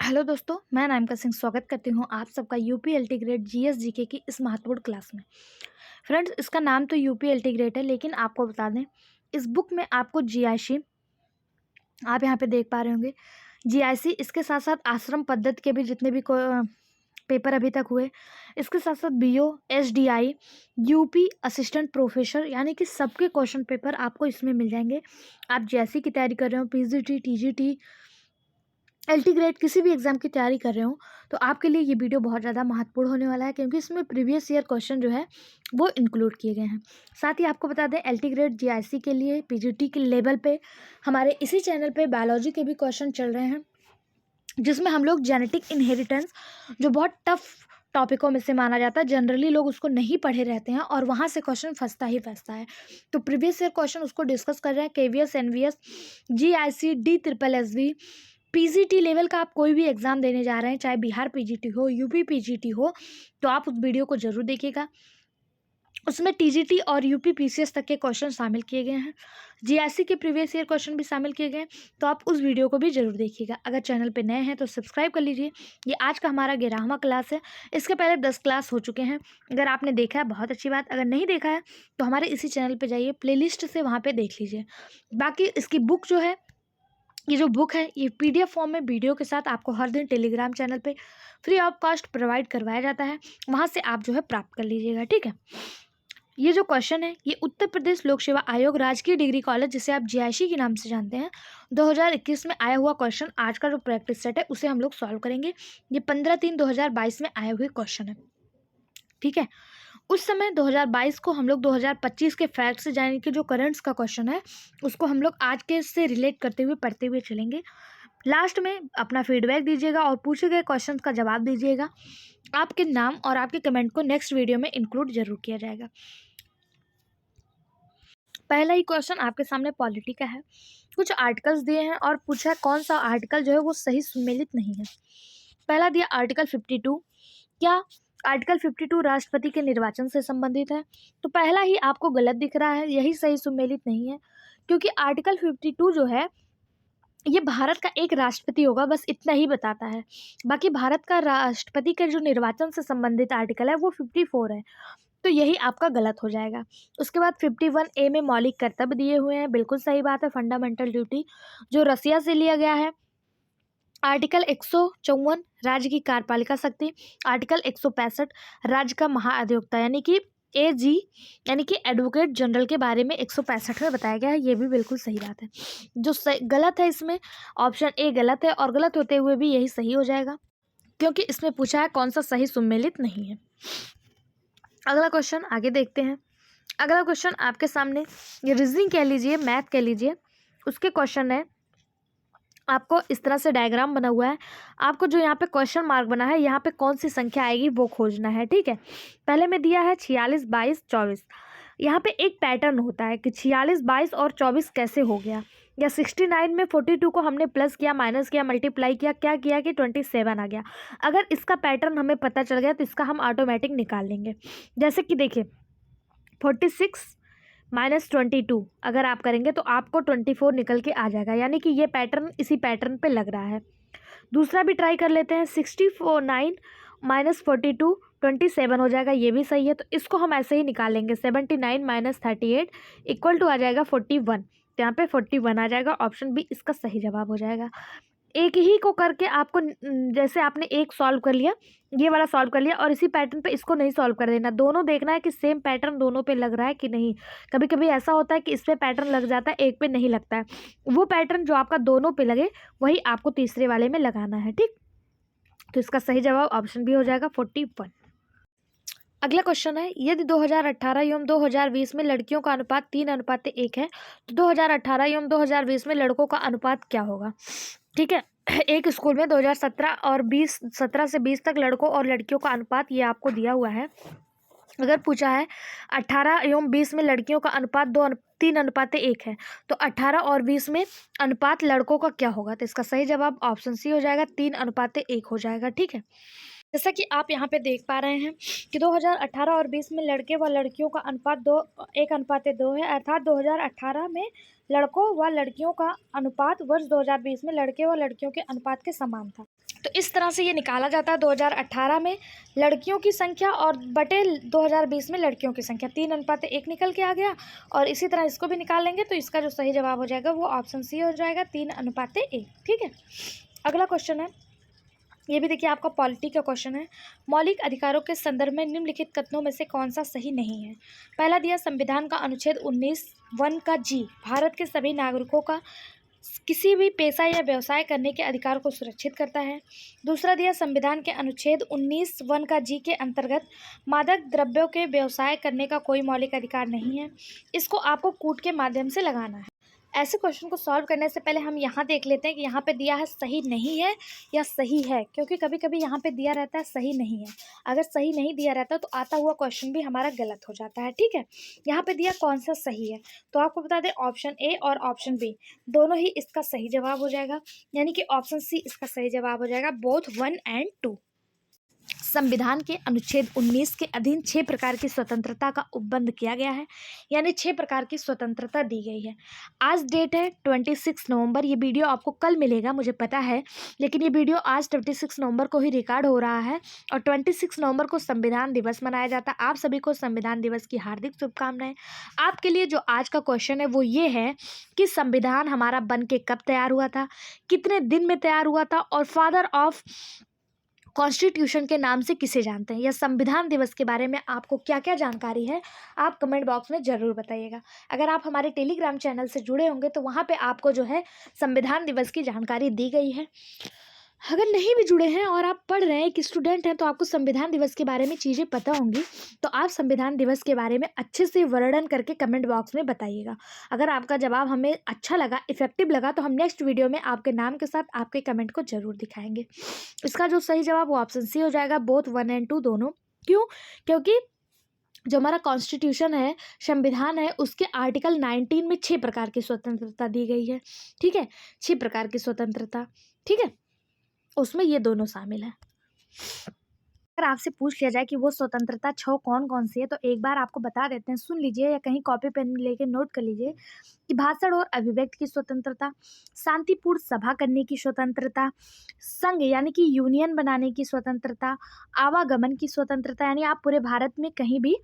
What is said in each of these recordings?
Hello दोस्तों, मैं नामिका सिंह स्वागत करती हूँ आप सबका UP LT grade GS GK की इस महत्वपूर्ण क्लास में। फ्रेंड्स, इसका नाम तो यूपी एलटी ग्रेड है, लेकिन आपको बता दें इस बुक में आपको जीआईसी आप यहाँ पे देख पा रहे होंगे। जीआईसी इसके साथ साथ आश्रम पद्धति के भी जितने भी पेपर अभी तक हुए, इसके साथ साथ BO, SDI, UP assistant professor, यानी कि सबके क्वेश्चन पेपर आपको इसमें मिल जाएंगे। आप जैसी की तैयारी कर रहे हो, पीजीटी, टीजीटी, एलटी ग्रेड किसी भी एग्ज़ाम की तैयारी कर रहे हो, तो आपके लिए ये वीडियो बहुत ज़्यादा महत्वपूर्ण होने वाला है, क्योंकि इसमें प्रीवियस ईयर क्वेश्चन जो है वो इंक्लूड किए गए हैं। साथ ही आपको बता दें एलटी ग्रेड जीआईसी के लिए पीजीटी के लेवल पे हमारे इसी चैनल पे बायोलॉजी के भी क्वेश्चन चल रहे हैं, जिसमें हम लोग जेनेटिक इनहेरिटेंस, जो बहुत टफ टॉपिकों में से माना जाता है, जनरली लोग उसको नहीं पढ़े रहते हैं और वहाँ से क्वेश्चन फंसता ही फंसता है। तो प्रीवियस ईयर क्वेश्चन उसको डिस्कस कर रहे हैं। KVS, NVS, GIC, D triple SB, PGT level का आप कोई भी एग्ज़ाम देने जा रहे हैं, चाहे बिहार पीजीटी हो, यूपी पीजीटी हो, तो आप उस वीडियो को ज़रूर देखिएगा। उसमें टीजीटी और यूपी पीसीएस तक के क्वेश्चन शामिल किए गए हैं। जीआईसी के प्रीवियस ईयर क्वेश्चन भी शामिल किए गए हैं, तो आप उस वीडियो को भी ज़रूर देखिएगा। अगर चैनल पे नए हैं तो सब्सक्राइब कर लीजिए। ये आज का हमारा 11वां क्लास है। इसके पहले 10 क्लास हो चुके हैं। अगर आपने देखा है बहुत अच्छी बात, अगर नहीं देखा है तो हमारे इसी चैनल पर जाइए, प्लेलिस्ट से वहाँ पर देख लीजिए। बाकी इसकी बुक जो है, ये जो बुक है, ये पीडीएफ फॉर्म में वीडियो के साथ आपको हर दिन टेलीग्राम चैनल पे फ्री ऑफ कॉस्ट प्रोवाइड करवाया जाता है। वहाँ से आप जो है प्राप्त कर लीजिएगा, ठीक है। ये जो क्वेश्चन है, ये उत्तर प्रदेश लोक सेवा आयोग राजकीय डिग्री कॉलेज, जिसे आप जीआईसी के नाम से जानते हैं, 2021 में आया हुआ क्वेश्चन, आज का जो प्रैक्टिस सेट है उसे हम लोग सॉल्व करेंगे। ये 15/3/2022 में आए हुए क्वेश्चन है, ठीक है। उस समय 2022 को हम लोग 2025 के फैक्ट से, यानी कि जो करंट्स का क्वेश्चन है, उसको हम लोग आज के से रिलेट करते हुए पढ़ते हुए चलेंगे। लास्ट में अपना फीडबैक दीजिएगा और पूछे गए क्वेश्चन का जवाब दीजिएगा। आपके नाम और आपके कमेंट को नेक्स्ट वीडियो में इंक्लूड जरूर किया जाएगा। पहला ही क्वेश्चन आपके सामने पॉलिटी का है। कुछ आर्टिकल्स दिए हैं और पूछा है कौन सा आर्टिकल जो है वो सही सुमेलित नहीं है। पहला दिया आर्टिकल 52। क्या आर्टिकल 52 राष्ट्रपति के निर्वाचन से संबंधित है? तो पहला ही आपको गलत दिख रहा है, यही सही सुमेलित नहीं है, क्योंकि आर्टिकल 52 जो है ये भारत का एक राष्ट्रपति होगा, बस इतना ही बताता है। बाकी भारत का राष्ट्रपति के जो निर्वाचन से संबंधित आर्टिकल है वो 54 है, तो यही आपका गलत हो जाएगा। उसके बाद 51A में मौलिक कर्तव्य दिए हुए हैं, बिल्कुल सही बात है, फंडामेंटल ड्यूटी, जो रसिया से लिया गया है। आर्टिकल 154 राज्य की कार्यपालिका शक्ति। आर्टिकल 165 राज्य का महाअधिवक्ता, यानी कि एजी, यानी कि एडवोकेट जनरल के बारे में 165 में बताया गया है, ये भी बिल्कुल सही बात है। जो गलत है इसमें, ऑप्शन ए गलत है, और गलत होते हुए भी यही सही हो जाएगा, क्योंकि इसमें पूछा है कौन सा सही सुमेलित नहीं है। अगला क्वेश्चन आगे देखते हैं। अगला क्वेश्चन आपके सामने, ये रीजनिंग कह लीजिए, मैथ कह लीजिए, उसके क्वेश्चन है। आपको इस तरह से डायग्राम बना हुआ है, आपको जो यहाँ पे क्वेश्चन मार्क बना है, यहाँ पे कौन सी संख्या आएगी वो खोजना है, ठीक है। पहले में दिया है 46, 22, 24। यहाँ पे एक पैटर्न होता है कि 46, 22 और 24 कैसे हो गया, या 69 में 42 को हमने प्लस किया, माइनस किया, मल्टीप्लाई किया, क्या किया कि 27 आ गया। अगर इसका पैटर्न हमें पता चल गया तो इसका हम ऑटोमेटिक निकाल लेंगे। जैसे कि देखिए 46 माइनस 22 अगर आप करेंगे तो आपको 24 निकल के आ जाएगा, यानी कि ये पैटर्न इसी पैटर्न पे लग रहा है। दूसरा भी ट्राई कर लेते हैं, 69 माइनस 42 27 हो जाएगा, ये भी सही है, तो इसको हम ऐसे ही निकाल लेंगे। 79 माइनस 38 इक्वल टू आ जाएगा 41, तो यहाँ पे 41 आ जाएगा, ऑप्शन बी इसका सही जवाब हो जाएगा। एक ही को करके आपको जैसे आपने एक सॉल्व कर लिया, ये वाला सॉल्व कर लिया, और इसी पैटर्न पे इसको नहीं सॉल्व कर देना, दोनों देखना है कि सेम पैटर्न दोनों पे लग रहा है कि नहीं। कभी कभी ऐसा होता है कि इस पे पैटर्न लग जाता है, एक पे नहीं लगता है, वो पैटर्न जो आपका दोनों पे लगे वही आपको तीसरे वाले में लगाना है, ठीक। तो इसका सही जवाब ऑप्शन बी हो जाएगा 41। अगला क्वेश्चन है, यदि 2018 एवं 2020 में लड़कियों का अनुपात 3:1 है, तो 2018 एवं 2020 में लड़कों का अनुपात क्या होगा, ठीक है। एक स्कूल में 2017 और 17 से 20 तक लड़कों और लड़कियों का अनुपात ये आपको दिया हुआ है। अगर पूछा है 18 एवं 20 में लड़कियों का अनुपात 3:1 है, तो 18 और 20 में अनुपात लड़कों का क्या होगा, तो इसका सही जवाब ऑप्शन सी हो जाएगा, 3:1 हो जाएगा, ठीक है। जैसा कि आप यहाँ पे देख पा रहे हैं कि 2018 और 20 में लड़के व लड़कियों का अनुपात 1:2 है, अर्थात 2018 में लड़कों व लड़कियों का अनुपात वर्ष 2020 में लड़के व लड़कियों के अनुपात के समान था। तो इस तरह से ये निकाला जाता है 2018 में लड़कियों की संख्या और बटे 2020 में लड़कियों की संख्या 3:1 निकल के आ गया। और इसी तरह इसको भी निकाल लेंगे तो इसका जो सही जवाब हो जाएगा वो ऑप्शन सी हो जाएगा 3:1। ठीक है, अगला क्वेश्चन है, ये भी देखिए आपका पॉलिटी का क्वेश्चन है। मौलिक अधिकारों के संदर्भ में निम्नलिखित कथनों में से कौन सा सही नहीं है। पहला दिया संविधान का अनुच्छेद 19(1) का जी भारत के सभी नागरिकों का किसी भी पेशा या व्यवसाय करने के अधिकार को सुरक्षित करता है। दूसरा दिया संविधान के अनुच्छेद 19(1) का जी के अंतर्गत मादक द्रव्यों के व्यवसाय करने का कोई मौलिक अधिकार नहीं है। इसको आपको कूट के माध्यम से लगाना है। ऐसे क्वेश्चन को सॉल्व करने से पहले हम यहाँ देख लेते हैं कि यहाँ पे दिया है सही नहीं है या सही है, क्योंकि कभी कभी यहाँ पे दिया रहता है सही नहीं है। अगर सही नहीं दिया रहता तो आता हुआ क्वेश्चन भी हमारा गलत हो जाता है। ठीक है, यहाँ पे दिया कौन सा सही है, तो आपको बता दें ऑप्शन ए और ऑप्शन बी दोनों ही इसका सही जवाब हो जाएगा, यानी कि ऑप्शन सी इसका सही जवाब हो जाएगा, बोथ 1 और 2। संविधान के अनुच्छेद 19 के अधीन 6 प्रकार की स्वतंत्रता का उपबंध किया गया है, यानी 6 प्रकार की स्वतंत्रता दी गई है। आज डेट है 26 नवंबर। ये वीडियो आपको कल मिलेगा मुझे पता है, लेकिन ये वीडियो आज 26 नवंबर को ही रिकॉर्ड हो रहा है और 26 नवंबर को संविधान दिवस मनाया जाता है। आप सभी को संविधान दिवस की हार्दिक शुभकामनाएं। आपके लिए जो आज का क्वेश्चन है वो ये है कि संविधान हमारा बन के कब तैयार हुआ था, कितने दिन में तैयार हुआ था और फादर ऑफ कॉन्स्टिट्यूशन के नाम से किसे जानते हैं, या संविधान दिवस के बारे में आपको क्या क्या जानकारी है आप कमेंट बॉक्स में ज़रूर बताइएगा। अगर आप हमारे टेलीग्राम चैनल से जुड़े होंगे तो वहाँ पे आपको जो है संविधान दिवस की जानकारी दी गई है। अगर नहीं भी जुड़े हैं और आप पढ़ रहे हैं, एक स्टूडेंट हैं, तो आपको संविधान दिवस के बारे में चीज़ें पता होंगी, तो आप संविधान दिवस के बारे में अच्छे से वर्णन करके कमेंट बॉक्स में बताइएगा। अगर आपका जवाब हमें अच्छा लगा, इफेक्टिव लगा, तो हम नेक्स्ट वीडियो में आपके नाम के साथ आपके कमेंट को ज़रूर दिखाएंगे। इसका जो सही जवाब वो ऑप्शन सी हो जाएगा, बोथ 1 और 2 दोनों। क्यों? क्योंकि जो हमारा कॉन्स्टिट्यूशन है, संविधान है, उसके आर्टिकल 19 में 6 प्रकार की स्वतंत्रता दी गई है। ठीक है, 6 प्रकार की स्वतंत्रता, ठीक है, उसमें ये दोनों शामिल है। अगर आपसे पूछ लिया जाए कि वो स्वतंत्रता 6 कौन कौन सी है, तो एक बार आपको बता देते हैं, सुन लीजिए या कहीं कॉपी पेन लेके नोट कर लीजिए कि भाषण और अभिव्यक्ति की स्वतंत्रता, शांतिपूर्ण सभा करने की स्वतंत्रता, संघ यानी कि यूनियन बनाने की स्वतंत्रता, आवागमन की स्वतंत्रता यानी आप पूरे भारत में कहीं भी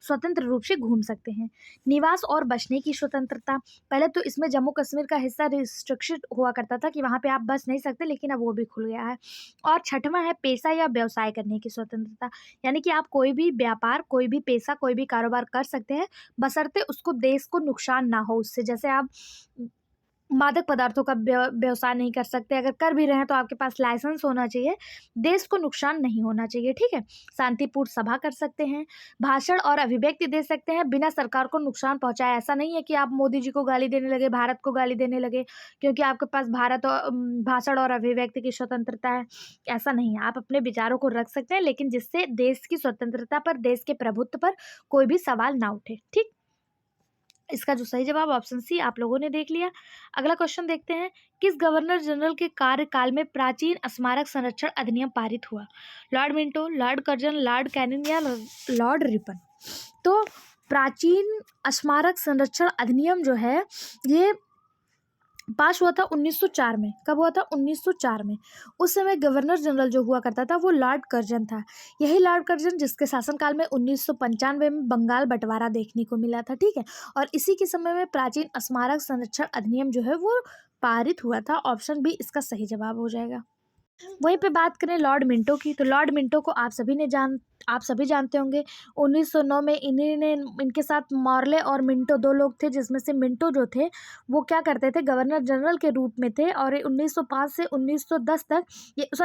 स्वतंत्र रूप से घूम सकते हैं, निवास और बसने की स्वतंत्रता। पहले तो इसमें जम्मू कश्मीर का हिस्सा रिस्ट्रिक्टेड हुआ करता था कि वहाँ पे आप बस नहीं सकते, लेकिन अब वो भी खुल गया है। और छठवां है पेशा या व्यवसाय करने की स्वतंत्रता, यानी कि आप कोई भी व्यापार, कोई भी पेशा, कोई भी कारोबार कर सकते हैं, बशर्ते उसको देश को नुकसान ना हो उससे। जैसे आप मादक पदार्थों का व्यवसाय नहीं कर सकते, अगर कर भी रहे हैं तो आपके पास लाइसेंस होना चाहिए, देश को नुकसान नहीं होना चाहिए। ठीक है, शांतिपूर्ण सभा कर सकते हैं, भाषण और अभिव्यक्ति दे सकते हैं बिना सरकार को नुकसान पहुंचाए। ऐसा नहीं है कि आप मोदी जी को गाली देने लगे, भारत को गाली देने लगे क्योंकि आपके पास भारत और भाषण और अभिव्यक्ति की स्वतंत्रता है, ऐसा नहीं है। आप अपने विचारों को रख सकते हैं, लेकिन जिससे देश की स्वतंत्रता पर, देश के प्रभुत्व पर कोई भी सवाल ना उठे। ठीक, इसका जो सही जवाब ऑप्शन सी आप लोगों ने देख लिया। अगला क्वेश्चन देखते हैं, किस गवर्नर जनरल के कार्यकाल में प्राचीन स्मारक संरक्षण अधिनियम पारित हुआ? Lord Minto, Lord Curzon, Lord Canning या लॉर्ड रिपन? तो प्राचीन स्मारक संरक्षण अधिनियम जो है ये पास हुआ था 1904 में। कब हुआ था? 1904 में। उस समय गवर्नर जनरल जो हुआ करता था वो लॉर्ड कर्जन था। यही लॉर्ड कर्जन जिसके शासनकाल में 1995 में बंगाल बंटवारा देखने को मिला था। ठीक है, और इसी के समय में प्राचीन स्मारक संरक्षण अधिनियम जो है वो पारित हुआ था। ऑप्शन बी इसका सही जवाब हो जाएगा। वहीं पे बात करें लॉर्ड मिंटो की, तो लॉर्ड मिंटो को आप सभी जानते होंगे। 1909 में इनके साथ मॉर्ले और मिंटो 2 लोग थे, जिसमें से मिंटो जो थे वो क्या करते थे, गवर्नर जनरल के रूप में थे और 1905 से 1910 तक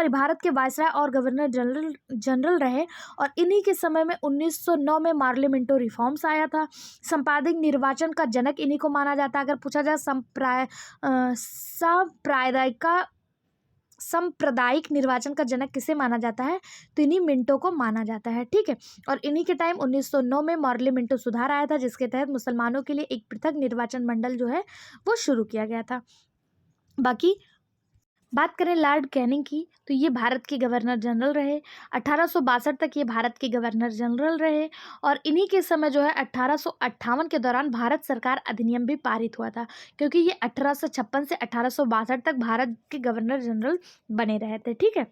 भारत के वायसराय और गवर्नर जनरल रहे। और इन्हीं के समय में 1909 में मॉर्ले मिंटो रिफॉर्म्स आया था। सांप्रदायिक निर्वाचन का जनक इन्हीं को माना जाता है। अगर पूछा जाए सांप्रदायिक निर्वाचन का जनक किसे माना जाता है, तो इन्हीं मिंटो को माना जाता है। ठीक है, और इन्हीं के टाइम 1909 में मॉर्ले मिंटो सुधार आया था, जिसके तहत मुसलमानों के लिए एक पृथक निर्वाचन मंडल जो है वो शुरू किया गया था। बाकी बात करें लॉर्ड कैनिंग की, तो ये भारत के गवर्नर जनरल रहे। 1862 तक ये भारत के गवर्नर जनरल रहे और इन्हीं के समय जो है 1858 के दौरान भारत सरकार अधिनियम भी पारित हुआ था, क्योंकि ये 1856 से 1862 तक भारत के गवर्नर जनरल बने रहे थे। ठीक है।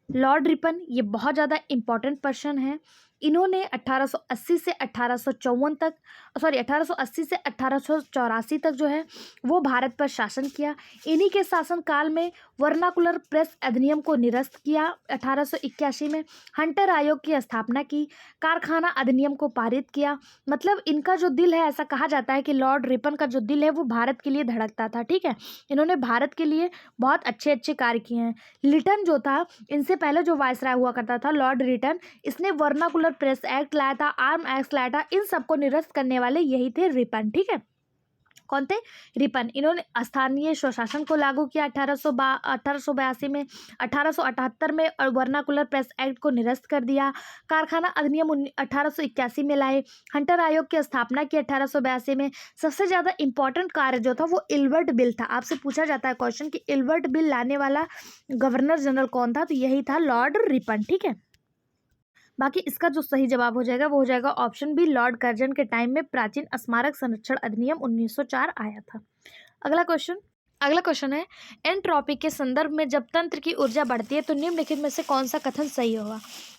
लॉर्ड रिपन ये बहुत ज़्यादा इम्पॉर्टेंट पर्सन है। इन्होंने 1880 से 1854 तक 1880 से 1884 तक जो है वो भारत पर शासन किया। इन्हीं के शासनकाल में वर्नाकुलर प्रेस अधिनियम को निरस्त किया। 1881 में हंटर आयोग की स्थापना की। कारखाना अधिनियम को पारित किया। मतलब इनका जो दिल है, ऐसा कहा जाता है कि लॉर्ड रिपन का जो दिल है वो भारत के लिए धड़कता था। ठीक है। इन्होंने भारत के लिए बहुत अच्छे अच्छे कार्य किए हैं। लिटन जो था, इनसे पहले जो वायसराय हुआ करता था लॉर्ड रिटन, इसने वर्नाकुलर प्रेस एक्ट लाया था, आर्म एक्ट लाया था। इन सबको निरस्त करने वाले यही थे रिपन। ठीक है। कौन थे? रिपन। इन्होंने स्थानीय स्वशासन को लागू किया 1882 में। 1878 में और वर्नाकुलर प्रेस एक्ट को निरस्त कर दिया। कारखाना अधिनियम 1881 में लाए। हंटर आयोग की स्थापना की 1882 में। सबसे ज़्यादा इंपॉर्टेंट कार्य जो था वो इल्बर्ट बिल था। आपसे पूछा जाता है क्वेश्चन कि इल्बर्ट बिल लाने वाला गवर्नर जनरल कौन था, तो यही था लॉर्ड रिपन। ठीक है। बाकी इसका जो सही जवाब हो जाएगा वो हो जाएगा ऑप्शन बी, लॉर्ड कर्जन के टाइम में प्राचीन स्मारक संरक्षण अधिनियम 1904 आया था। अगला क्वेश्चन है, एंट्रोपी के संदर्भ में जब तंत्र की ऊर्जा बढ़ती है तो निम्नलिखित में से कौन सा कथन सही होगा?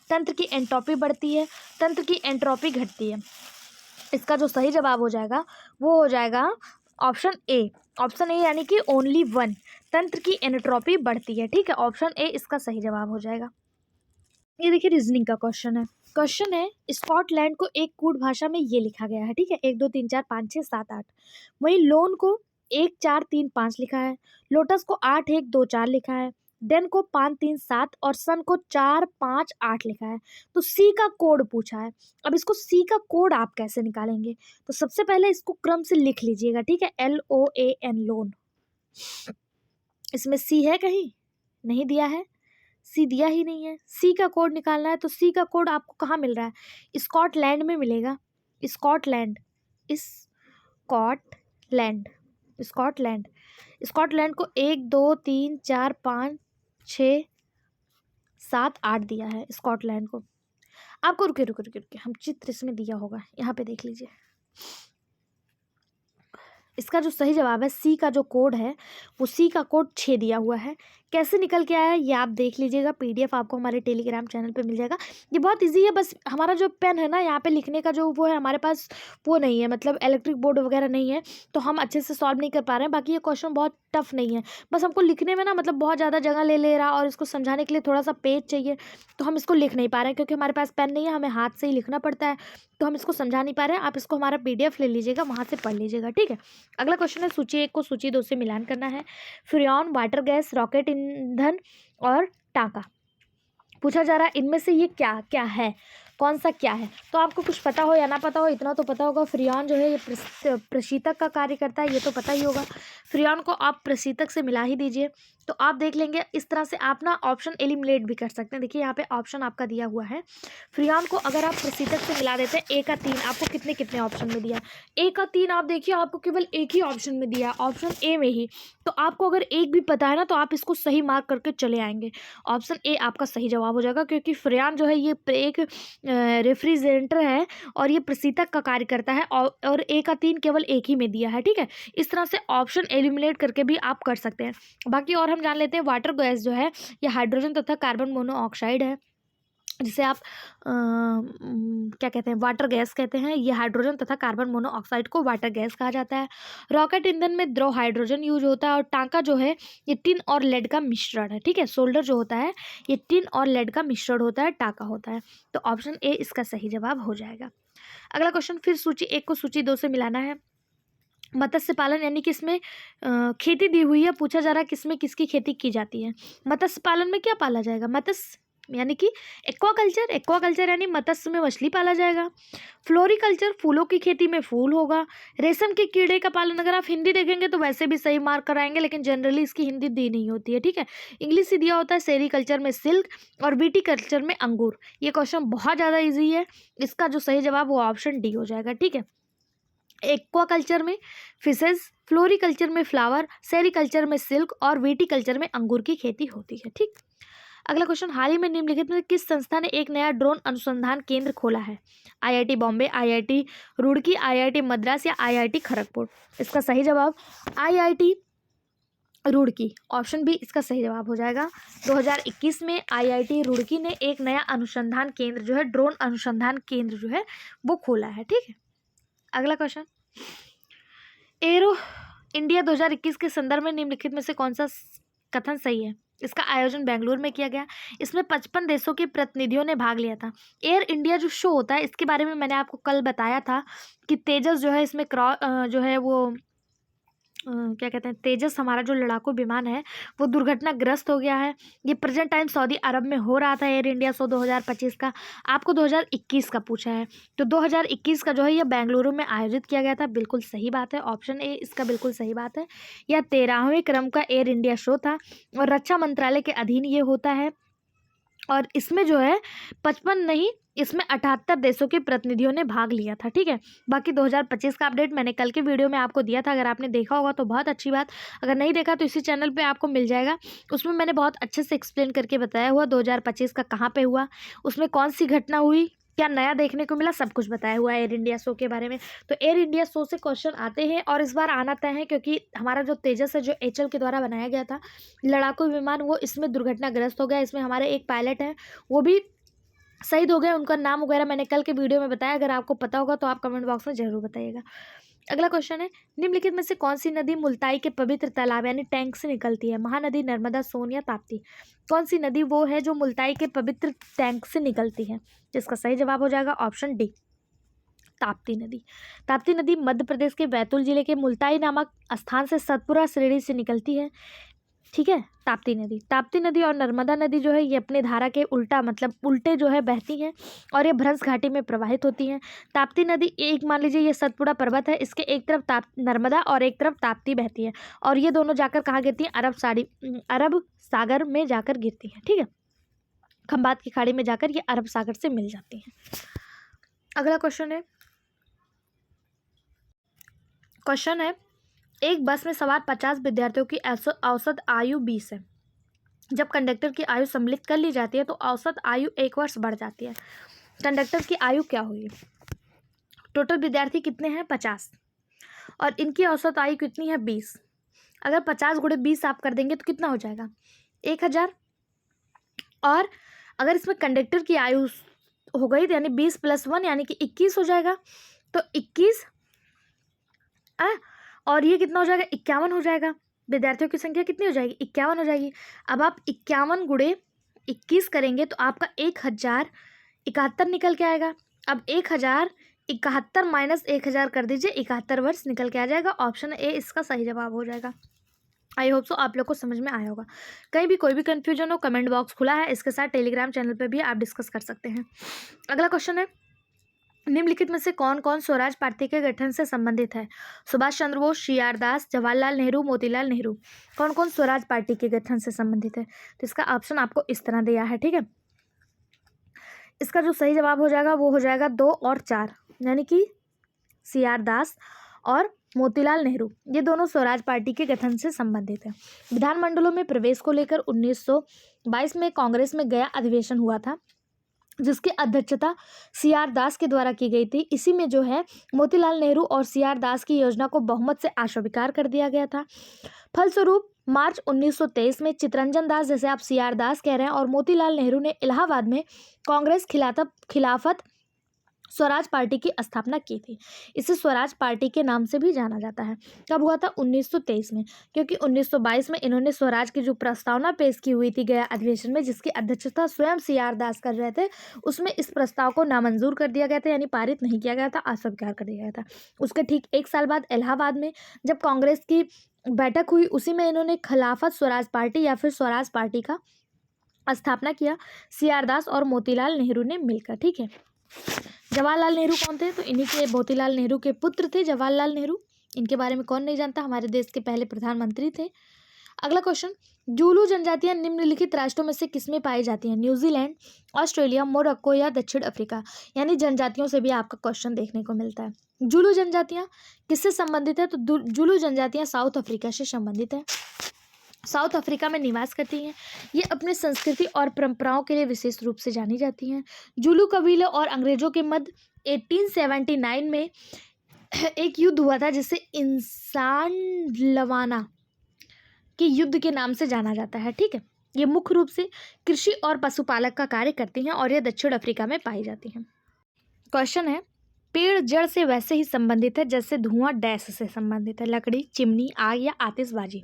तंत्र की एंट्रोपी बढ़ती है, तंत्र की एंट्रोपी घटती है। इसका जो सही जवाब हो जाएगा वो हो जाएगा ऑप्शन ए। ऑप्शन ए यानी कि ओनली वन, तंत्र की एंट्रोपी बढ़ती है। ठीक है। ऑप्शन ए इसका सही जवाब हो जाएगा। ये देखिए रीजनिंग का क्वेश्चन है स्कॉटलैंड को एक कूट भाषा में ये लिखा गया है। ठीक है। 1 2 3 4 5 6 7 8। वहीं लोन को 1 4 3 5 लिखा है। लोटस को 8 1 2 4 लिखा है। डेन को 5 3 7 और सन को 4 5 8 लिखा है। तो सी का कोड पूछा है। अब इसको सी का कोड आप कैसे निकालेंगे? तो सबसे पहले इसको क्रम से लिख लीजिएगा। ठीक है। LOAN loan. इसमें सी है कहीं? नहीं दिया है। सी दिया ही नहीं है। सी का कोड निकालना है तो सी का कोड आपको कहाँ मिल रहा है? स्कॉटलैंड में मिलेगा। स्कॉटलैंड स्कॉटलैंड स्कॉटलैंड स्कॉटलैंड को 1 2 3 4 5 6 7 8 दिया है स्कॉटलैंड को। आपको रुके हम चित्र इसमें दिया होगा, यहाँ पे देख लीजिए। इसका जो सही जवाब है सी का जो कोड है वो सी का कोड 6 दिया हुआ है। कैसे निकल के आया है ये आप देख लीजिएगा। PDF आपको हमारे टेलीग्राम चैनल पे मिल जाएगा। ये बहुत इजी है। बस हमारा जो पेन है ना, यहाँ पे लिखने का जो वो है हमारे पास वो नहीं है, मतलब इलेक्ट्रिक बोर्ड वगैरह नहीं है, तो हम अच्छे से सॉल्व नहीं कर पा रहे हैं। बाकी ये क्वेश्चन बहुत टफ नहीं है, बस हमको लिखने में ना मतलब बहुत ज़्यादा जगह ले रहा और इसको समझाने के लिए थोड़ा सा पेज चाहिए, तो हम इसको लिख नहीं पा रहे हैं क्योंकि हमारे पास पेन नहीं है, हमें हाथ से ही लिखना पड़ता है, तो हम इसको समझा नहीं पा रहे हैं। आप इसको हमारा PDF ले लीजिएगा, वहाँ से पढ़ लीजिएगा। ठीक है। अगला क्वेश्चन है, सूची 1 को सूची 2 से मिलान करना है। फ्रियॉन, वाटर गैस, रॉकेट ईंधन और टाका पूछा जा रहा है। इनमें से ये क्या क्या है, कौन सा क्या है? तो आपको कुछ पता हो या ना पता हो, इतना तो पता होगा फ्रियॉन जो है ये प्रशीतक का कार्य करता है, ये तो पता ही होगा। फ्रियॉन को आप प्रशीतक से मिला ही दीजिए तो आप देख लेंगे। इस तरह से आप ना ऑप्शन एलिमिनेट भी कर सकते हैं। देखिए यहाँ पे ऑप्शन आपका दिया हुआ है। फ्रियॉन को अगर आप प्रशीतक से मिला देते हैं, A का 3 आपको कितने कितने ऑप्शन में दिया? A का 3 आप देखिए आपको केवल एक ही ऑप्शन में दिया, ऑप्शन A में ही। तो आपको अगर एक भी पता है ना तो आप इसको सही मार्क करके चले आएंगे। ऑप्शन A आपका सही जवाब हो जाएगा, क्योंकि फ्रियॉन जो है ये एक रेफ्रिजरेटर है और ये प्रशीतक का कार्य करता है और A का 3 केवल एक ही में दिया है। ठीक है। इस तरह से ऑप्शन एलिमिनेट करके भी आप कर सकते हैं। बाकी और हम जान लेते हैं वाटर गैस जो है ये हाइड्रोजन तथा कार्बन मोनोऑक्साइड है, जिसे आप क्या कहते हैं, वाटर गैस कहते हैं। ये हाइड्रोजन तथा कार्बन मोनोऑक्साइड को वाटर गैस कहा जाता है। रॉकेट ईंधन में द्रव हाइड्रोजन यूज होता है और टांका जो है ये टिन और लेड का मिश्रण है। ठीक है। सोल्डर जो होता है ये टिन और लेड का मिश्रण होता है, टांका होता है। तो ऑप्शन A इसका सही जवाब हो जाएगा। अगला क्वेश्चन, फिर सूची 1 को सूची 2 से मिलाना है। मत्स्य पालन यानी कि इसमें खेती दी हुई है, पूछा जा रहा है किसमें किसकी खेती की जाती है। मत्स्य पालन में क्या पाला जाएगा? मत्स्य यानी कि एक्वाकल्चर यानी मत्स्य में मछली पाला जाएगा। फ्लोरिकल्चर फूलों की खेती में फूल होगा। रेशम के कीड़े का पालन अगर आप हिंदी देखेंगे तो वैसे भी सही मार्क कराएंगे, लेकिन जनरली इसकी हिंदी दी नहीं होती है। ठीक है। इंग्लिश से दिया होता है सेरीकल्चर में सिल्क और विटीकल्चर में अंगूर। ये क्वेश्चन बहुत ज़्यादा ईजी है। इसका जो सही जवाब वो ऑप्शन D हो जाएगा। ठीक है। एक्वाकल्चर में फिशेज, फ्लोरिकल्चर में फ्लावर, सेरिकल्चर में सिल्क और विटीकल्चर में अंगूर की खेती होती है। ठीक। अगला क्वेश्चन, हाल ही में निम्नलिखित में किस संस्था ने एक नया ड्रोन अनुसंधान केंद्र खोला है? IIT Bombay, IIT Roorkee, IIT Madras या आईआईटी खड़गपुर? इसका सही जवाब आईआईटी रुड़की, ऑप्शन बी इसका सही जवाब हो जाएगा। 2021 में आईआईटी रुड़की ने एक नया अनुसंधान केंद्र जो है, ड्रोन अनुसंधान केंद्र जो है वो खोला है। ठीक है। अगला क्वेश्चन, एरो इंडिया 2021 के संदर्भ में निम्नलिखित में से कौन सा कथन सही है? इसका आयोजन बेंगलुरु में किया गया। इसमें 55 देशों के प्रतिनिधियों ने भाग लिया था। एयर इंडिया जो शो होता है, इसके बारे में मैंने आपको कल बताया था कि तेजस जो है इसमें जो है वो क्या कहते हैं, तेजस हमारा जो लड़ाकू विमान है वो दुर्घटनाग्रस्त हो गया है। ये प्रेजेंट टाइम सऊदी अरब में हो रहा था एयर इंडिया शो 2025 का। आपको 2021 का पूछा है, तो 2021 का जो है ये बेंगलुरु में आयोजित किया गया था। बिल्कुल सही बात है, ऑप्शन ए इसका बिल्कुल सही बात है। यह 13वें क्रम का एयर इंडिया शो था और रक्षा मंत्रालय के अधीन ये होता है। और इसमें जो है 55 नहीं, इसमें 78 देशों के प्रतिनिधियों ने भाग लिया था। ठीक है। बाकी 2025 का अपडेट मैंने कल के वीडियो में आपको दिया था, अगर आपने देखा होगा तो बहुत अच्छी बात, अगर नहीं देखा तो इसी चैनल पे आपको मिल जाएगा। उसमें मैंने बहुत अच्छे से एक्सप्लेन करके बताया हुआ 2025 का कहाँ पे हुआ, उसमें कौन सी घटना हुई, क्या नया देखने को मिला, सब कुछ बताया हुआ है एयर इंडिया शो के बारे में। तो एयर इंडिया शो से क्वेश्चन आते हैं और इस बार आना तय है, क्योंकि हमारा जो तेजस है जो एचएल के द्वारा बनाया गया था लड़ाकू विमान, वो इसमें दुर्घटनाग्रस्त हो गया। इसमें हमारे एक पायलट हैं वो भी शहीद हो गए, उनका नाम वगैरह मैंने कल के वीडियो में बताया। अगर आपको पता होगा तो आप कमेंट बॉक्स में जरूर बताइएगा। अगला क्वेश्चन है, निम्नलिखित में से कौन सी नदी मुल्ताई के पवित्र तालाब यानी टैंक से निकलती है? महानदी, नर्मदा, सोन या ताप्ती? कौन सी नदी वो है जो मुल्ताई के पवित्र टैंक से निकलती है? जिसका सही जवाब हो जाएगा ऑप्शन डी, ताप्ती नदी। ताप्ती नदी मध्य प्रदेश के बैतूल जिले के मुल्ताई नामक स्थान से सतपुरा श्रेणी से निकलती है। ठीक है। ताप्ती नदी और नर्मदा नदी जो है ये अपने धारा के उल्टा मतलब उल्टे जो है बहती हैं और ये भ्रंश घाटी में प्रवाहित होती हैं। ताप्ती नदी एक मान लीजिए ये सतपुड़ा पर्वत है, इसके एक तरफ नर्मदा और एक तरफ ताप्ती बहती है और ये दोनों जाकर कहाँ गिरती हैं? अरब सागर में जाकर गिरती हैं। ठीक है। खंबात की खाड़ी में जाकर ये अरब सागर से मिल जाती हैं। अगला क्वेश्चन है, एक बस में सवार 50 विद्यार्थियों की औसत आयु 20 है। जब कंडक्टर की आयु सम्मिलित कर ली जाती है तो औसत आयु 1 वर्ष बढ़ जाती है। कंडक्टर की आयु क्या हुई? टोटल विद्यार्थी कितने हैं? 50 और इनकी औसत आयु कितनी है? 20। अगर 50 गुणे 20 आप कर देंगे तो कितना हो जाएगा? 1000। और अगर इसमें कंडक्टर की आयु हो गई तो यानी 20 + 1 यानी कि 21 हो जाएगा। तो 21 और ये कितना हो जाएगा? 51 हो जाएगा। विद्यार्थियों की संख्या कितनी हो जाएगी? 51 हो जाएगी। अब आप 51 गुणे 21 करेंगे तो आपका 1071 निकल के आएगा। अब 1071 माइनस 1000 कर दीजिए, 71 वर्ष निकल के आ जाएगा। ऑप्शन ए इसका सही जवाब हो जाएगा। आई होप सो आप लोग को समझ में आया होगा। कहीं भी कोई भी कन्फ्यूजन हो कमेंट बॉक्स खुला है, इसके साथ टेलीग्राम चैनल पर भी आप डिस्कस कर सकते हैं। अगला क्वेश्चन है, निम्नलिखित में से कौन कौन स्वराज पार्टी के गठन से संबंधित है? सुभाष चंद्र बोस, सी.आर. दास, जवाहरलाल नेहरू, मोतीलाल नेहरू। कौन कौन स्वराज पार्टी के गठन से संबंधित है? तो इसका ऑप्शन आपको इस तरह दिया है। ठीक है। इसका जो सही जवाब हो जाएगा वो हो जाएगा 2 और 4, यानी कि सी.आर. दास और मोतीलाल नेहरू, ये दोनों स्वराज पार्टी के गठन से संबंधित है। विधानमंडलों में प्रवेश को लेकर 1922 में कांग्रेस में गया अधिवेशन हुआ था जिसकी अध्यक्षता सी.आर. दास के द्वारा की गई थी। इसी में जो है मोतीलाल नेहरू और सी.आर. दास की योजना को बहुमत से अस्वीकार कर दिया गया था। फलस्वरूप मार्च 1923 में चितरंजन दास, जैसे आप सी.आर. दास कह रहे हैं, और मोतीलाल नेहरू ने इलाहाबाद में कांग्रेस खिलाफत स्वराज पार्टी की स्थापना की थी। इसे स्वराज पार्टी के नाम से भी जाना जाता है। कब हुआ था? 1923 में, क्योंकि 1922 में इन्होंने स्वराज की जो प्रस्तावना पेश की हुई थी गया अधिवेशन में, जिसकी अध्यक्षता स्वयं सी.आर. दास कर रहे थे, उसमें इस प्रस्ताव को नामंजूर कर दिया गया था, यानी पारित नहीं किया गया था, अस्वीकार कर दिया गया था। उसके ठीक 1 साल बाद इलाहाबाद में जब कांग्रेस की बैठक हुई, उसी में इन्होंने खिलाफत स्वराज पार्टी या फिर स्वराज पार्टी का स्थापना किया, सी.आर. दास और मोतीलाल नेहरू ने मिलकर। ठीक है। जवाहरलाल नेहरू कौन थे? तो इन्हीं के मोतीलाल नेहरू के पुत्र थे जवाहरलाल नेहरू। इनके बारे में कौन नहीं जानता, हमारे देश के पहले प्रधानमंत्री थे। अगला क्वेश्चन, जूलू जनजातियां निम्नलिखित राष्ट्रों में से किसमें पाई जाती हैं? न्यूजीलैंड, ऑस्ट्रेलिया, मोरक्को या दक्षिण अफ्रीका। यानी जनजातियों से भी आपका क्वेश्चन देखने को मिलता है। जूलू जनजातियां किससे संबंधित है? तो जूलू जनजातियां साउथ अफ्रीका से संबंधित है, साउथ अफ्रीका में निवास करती हैं। ये अपनी संस्कृति और परंपराओं के लिए विशेष रूप से जानी जाती हैं। जूलू कबीले और अंग्रेजों के मध्य 1879 में एक युद्ध हुआ था जिसे इंसान लवाना के युद्ध के नाम से जाना जाता है। ठीक है, ये मुख्य रूप से कृषि और पशुपालक का कार्य करती हैं और ये दक्षिण अफ्रीका में पाई जाती हैं। क्वेश्चन है, पेड़ जड़ से वैसे ही संबंधित है जैसे धुआं डैश से संबंधित है? लकड़ी, चिमनी, आग या आतिशबाजी।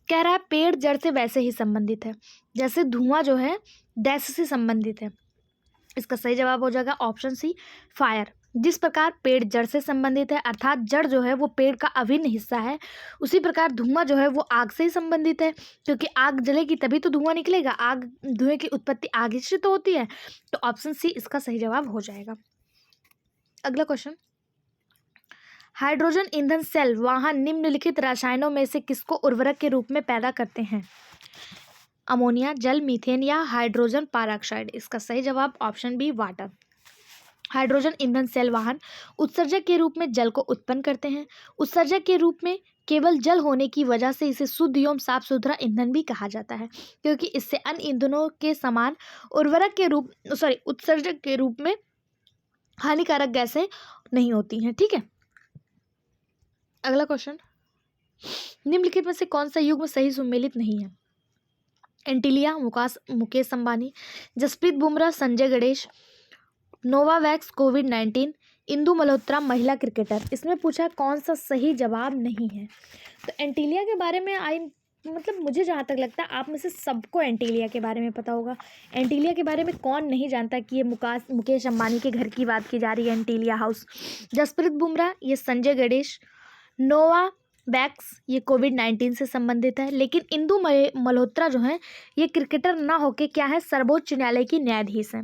कह रहा है पेड़ जड़ से वैसे ही संबंधित है जैसे धुआं जो है डैश से संबंधित है। इसका सही जवाब हो जाएगा ऑप्शन सी, फायर। जिस प्रकार पेड़ जड़ से संबंधित है अर्थात जड़ जो है वो पेड़ का अभिन्न हिस्सा है, उसी प्रकार धुआं जो है वो आग से ही संबंधित है, क्योंकि आग जलेगी तभी तो धुआं निकलेगा। आग, धुएं की उत्पत्ति आग ही से तो होती है। तो ऑप्शन सी इसका सही जवाब हो जाएगा। अगला क्वेश्चन, हाइड्रोजन ईंधन सेल वाहन निम्नलिखित रसायनों में से किसको उर्वरक के रूप में पैदा करते हैं? अमोनिया, जल, मीथेन या हाइड्रोजन पेरोक्साइड। इसका सही जवाब ऑप्शन बी, वाटर। हाइड्रोजन ईंधन सेल वाहन उत्सर्जक के रूप में जल को उत्पन्न करते हैं। उत्सर्जक के रूप में केवल जल होने की वजह से इसे शुद्ध एवं साफ सुथरा ईंधन भी कहा जाता है, क्योंकि इससे अन्य ईंधनों के समान उत्सर्जक के रूप में हानिकारक गैसें नहीं होती हैं। ठीक है, अगला क्वेश्चन, निम्नलिखित में से कौन सा युग्म सही सुमेलित नहीं है? एंटीलिया, मुकेश अंबानी, जसप्रीत बुमराह, संजय गणेश, नोवावैक्स, कोविड-19, इंदु मल्होत्रा महिला क्रिकेटर। इसमें पूछा कौन सा सही जवाब नहीं है। तो एंटीलिया के बारे में मुझे जहाँ तक लगता है आप में से सबको एंटीलिया के बारे में पता होगा। एंटीलिया के बारे में कौन नहीं जानता कि ये मुकेश अंबानी के घर की बात की जा रही है, एंटीलिया हाउस। जसप्रीत बुमराह ये संजय गणेश, नोवावैक्स ये कोविड-19 से संबंधित है, लेकिन इंदु मल्होत्रा जो है ये क्रिकेटर ना होके क्या है, सर्वोच्च न्यायालय की न्यायाधीश है,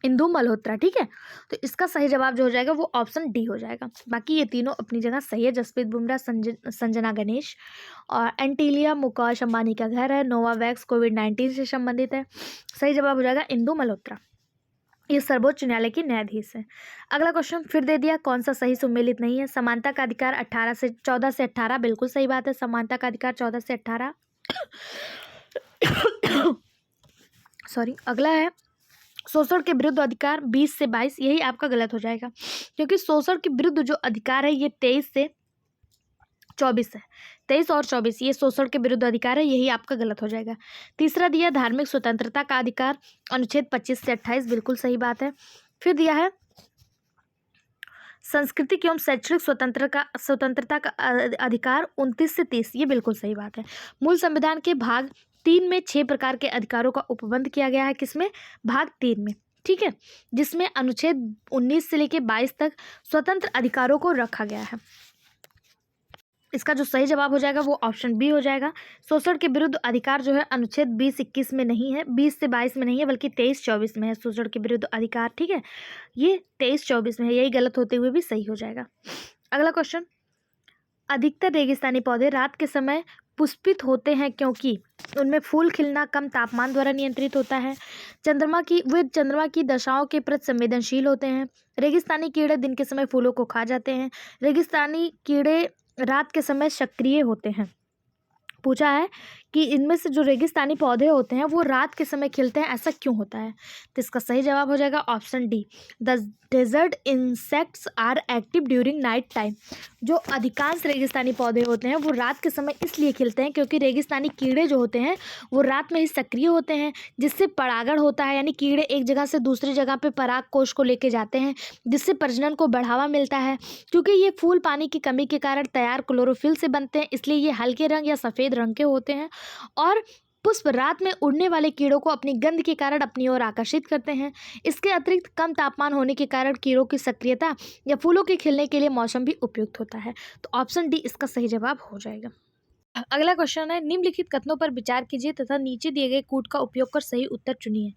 इंदु मल्होत्रा। ठीक है, तो इसका सही जवाब जो हो जाएगा वो ऑप्शन डी हो जाएगा। बाकी ये तीनों अपनी जगह सही है। जसप्रीत बुमराह संजना गणेश और एंटीलिया मुकेश अंबानी का घर है, नोवावैक्स कोविड-19 से संबंधित है। सही जवाब हो जाएगा इंदु मल्होत्रा, ये सर्वोच्च न्यायालय की न्यायाधीश है। अगला क्वेश्चन फिर दे दिया, कौन सा सही सुमेलित नहीं है? समानता का अधिकार 14 से 18, बिल्कुल सही बात है। समानता का अधिकार 14 से 18 सॉरी। अगला है शोषण के विरुद्ध अधिकार 20 से 22, यही आपका गलत हो जाएगा, क्योंकि शोषण के विरुद्ध जो अधिकार है ये 23 से 24 है। 23 और 24 ये शोषण के विरुद्ध अधिकार है, यही आपका गलत हो जाएगा। तीसरा दिया धार्मिक स्वतंत्रता का अधिकार, अनुच्छेद 25 से 28, बिल्कुल सही बात है। फिर दिया है सांस्कृतिक एवं शैक्षणिक स्वतंत्रता का अधिकार 29 से 30, ये बिल्कुल सही बात है। मूल संविधान के भाग 3 में 6 प्रकार के अधिकारों का उपबंध किया गया है, किसमें? भाग 3 में। ठीक है, जिसमें अनुच्छेद 19 से लेकर 22 तक स्वतंत्र अधिकारों को रखा गया है। इसका जो सही जवाब हो जाएगा वो ऑप्शन बी हो जाएगा। शोषण के विरुद्ध अधिकार जो है अनुच्छेद 20-21 में नहीं है, 20 से 22 में नहीं है, बल्कि 23-24 में है शोषण के विरुद्ध अधिकार। ठीक है, ये 23-24 में है, यही गलत होते हुए भी सही हो जाएगा। अगला क्वेश्चन, अधिकतर रेगिस्तानी पौधे रात के समय पुष्पित होते हैं क्योंकि उनमें फूल खिलना कम तापमान द्वारा नियंत्रित होता है, चंद्रमा की दशाओं के प्रति संवेदनशील होते हैं, रेगिस्तानी कीड़े दिन के समय फूलों को खा जाते हैं, रेगिस्तानी कीड़े रात के समय सक्रिय होते हैं। पूछा है कि इनमें से जो रेगिस्तानी पौधे होते हैं वो रात के समय खिलते हैं, ऐसा क्यों होता है? तो इसका सही जवाब हो जाएगा option D, the desert insects are active during night time. जो अधिकांश रेगिस्तानी पौधे होते हैं वो रात के समय इसलिए खिलते हैं क्योंकि रेगिस्तानी कीड़े जो होते हैं वो रात में ही सक्रिय होते हैं, जिससे परागण होता है, यानी कीड़े एक जगह से दूसरी जगह पे पराग कोश को लेके जाते हैं, जिससे प्रजनन को बढ़ावा मिलता है। क्योंकि ये फूल पानी की कमी के कारण तैयार क्लोरोफिल से बनते हैं, इसलिए ये हल्के रंग या सफ़ेद रंग के होते हैं। और पुष्प रात में उड़ने वाले कीड़ों को अपनी गंध के कारण अपनी ओर आकर्षित करते हैं। इसके अतिरिक्त कम तापमान होने के कारण कीड़ों की सक्रियता या फूलों के खिलने के लिए मौसम भी उपयुक्त होता है। तो ऑप्शन डी इसका सही जवाब हो जाएगा। अगला क्वेश्चन है, निम्नलिखित कथनों पर विचार कीजिए तथा नीचे दिए गए कूट का उपयोग कर सही उत्तर चुनिए।